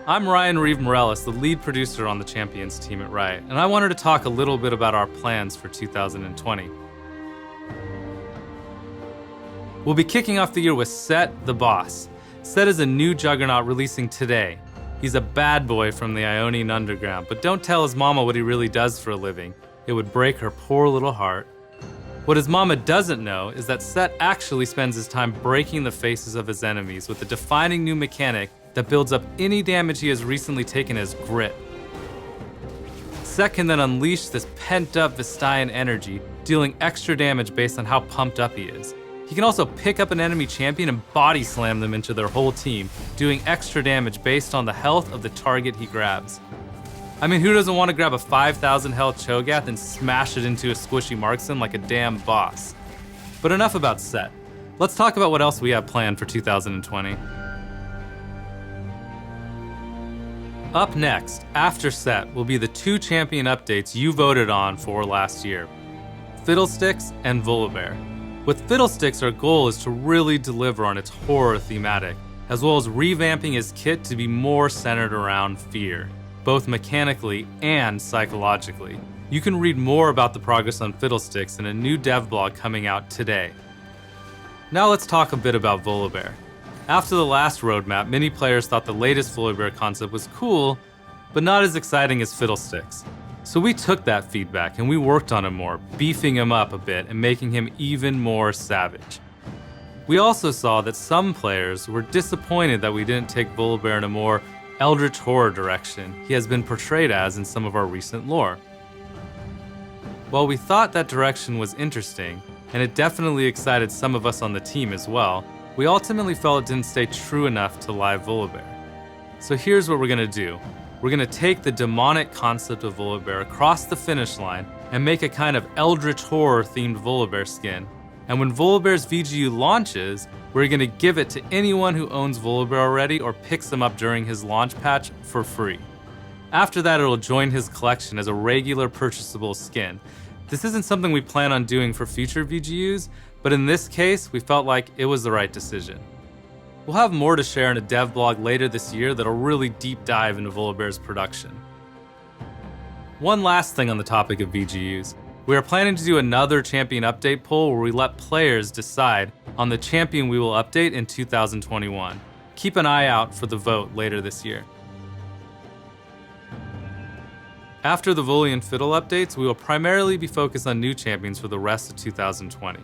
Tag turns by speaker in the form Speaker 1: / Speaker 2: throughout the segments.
Speaker 1: I'm Ryan Reeve Morales, the lead producer on the Champions team at Riot, and I wanted to talk a little bit about our plans for 2020. We'll be kicking off the year with Sett the Boss. Sett is a new juggernaut releasing today. He's a bad boy from the Ionian Underground, but don't tell his mama what he really does for a living. It would break her poor little heart. What his mama doesn't know is that Sett actually spends his time breaking the faces of his enemies with a defining new mechanic that builds up any damage he has recently taken as grit. Sett can then unleash this pent-up Vestian energy, dealing extra damage based on how pumped up he is. He can also pick up an enemy champion and body slam them into their whole team, doing extra damage based on the health of the target he grabs. I mean, who doesn't want to grab a 5,000 health Cho'Gath and smash it into a squishy marksman like a damn boss? But enough about Sett. Let's talk about what else we have planned for 2020. Up next, after Sett, will be the two champion updates you voted on for last year, Fiddlesticks and Volibear. With Fiddlesticks, our goal is to really deliver on its horror thematic, as well as revamping his kit to be more centered around fear, both mechanically and psychologically. You can read more about the progress on Fiddlesticks in a new dev blog coming out today. Now let's talk a bit about Volibear. After the last roadmap, many players thought the latest Volibear concept was cool, but not as exciting as Fiddlesticks. So we took that feedback and we worked on him more, beefing him up a bit and making him even more savage. We also saw that some players were disappointed that we didn't take Volibear in a more eldritch horror direction he has been portrayed as in some of our recent lore. While we thought that direction was interesting, and it definitely excited some of us on the team as well, we ultimately felt it didn't stay true enough to live Volibear. So here's what we're gonna do. We're gonna take the demonic concept of Volibear across the finish line and make a kind of eldritch horror themed Volibear skin. And when Volibear's VGU launches, we're gonna give it to anyone who owns Volibear already or picks him up during his launch patch for free. After that, it'll join his collection as a regular purchasable skin. This isn't something we plan on doing for future VGUs, but in this case, we felt like it was the right decision. We'll have more to share in a dev blog later this year that'll really deep dive into Volibear's production. One last thing on the topic of VGUs. We are planning to do another champion update poll where we let players decide on the champion we will update in 2021. Keep an eye out for the vote later this year. After the Voli and Fiddle updates, we will primarily be focused on new champions for the rest of 2020.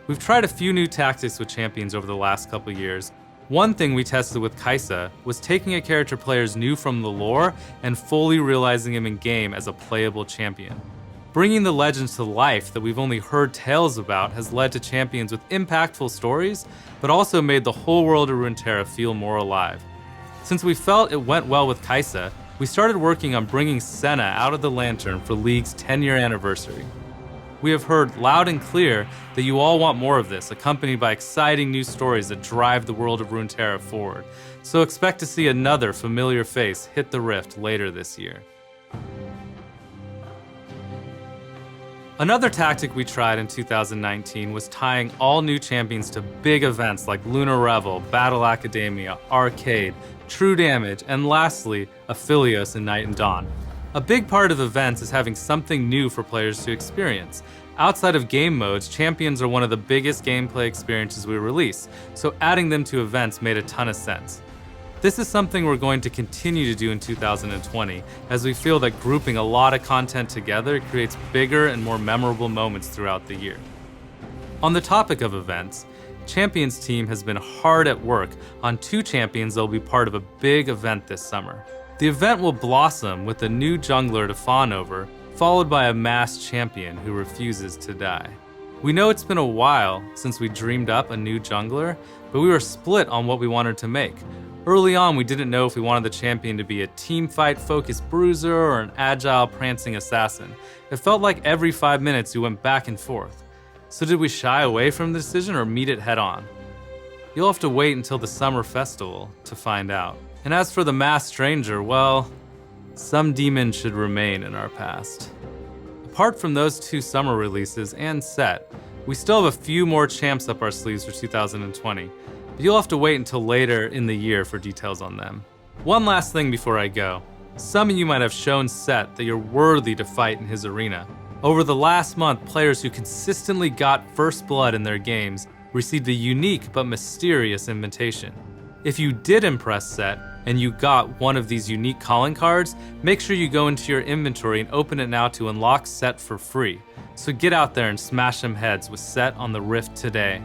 Speaker 1: We've tried a few new tactics with champions over the last couple years. One thing we tested with Kai'Sa was taking a character players knew from the lore and fully realizing him in game as a playable champion. Bringing the legends to life that we've only heard tales about has led to champions with impactful stories, but also made the whole world of Runeterra feel more alive. Since we felt it went well with Kai'Sa, we started working on bringing Senna out of the Lantern for League's 10-year anniversary. We have heard loud and clear that you all want more of this, accompanied by exciting new stories that drive the world of Runeterra forward. So expect to see another familiar face hit the Rift later this year. Another tactic we tried in 2019 was tying all new champions to big events like Lunar Revel, Battle Academia, Arcade, True Damage, and lastly, Aphelios and Night and Dawn. A big part of events is having something new for players to experience. Outside of game modes, champions are one of the biggest gameplay experiences we release, so adding them to events made a ton of sense. This is something we're going to continue to do in 2020, as we feel that grouping a lot of content together creates bigger and more memorable moments throughout the year. On the topic of events, Champions team has been hard at work on two champions that will be part of a big event this summer. The event will blossom with a new jungler to fawn over, followed by a masked champion who refuses to die. We know it's been a while since we dreamed up a new jungler, but we were split on what we wanted to make. Early on, we didn't know if we wanted the champion to be a teamfight-focused bruiser or an agile, prancing assassin. It felt like every 5 minutes we went back and forth. So did we shy away from the decision or meet it head on? You'll have to wait until the summer festival to find out. And as for the masked stranger, well, some demons should remain in our past. Apart from those two summer releases and Sett, we still have a few more champs up our sleeves for 2020. But you'll have to wait until later in the year for details on them. One last thing before I go. Some of you might have shown Sett that you're worthy to fight in his arena. Over the last month, players who consistently got first blood in their games received a unique but mysterious invitation. If you did impress Sett and you got one of these unique calling cards, make sure you go into your inventory and open it now to unlock Sett for free. So get out there and smash some heads with Sett on the Rift today.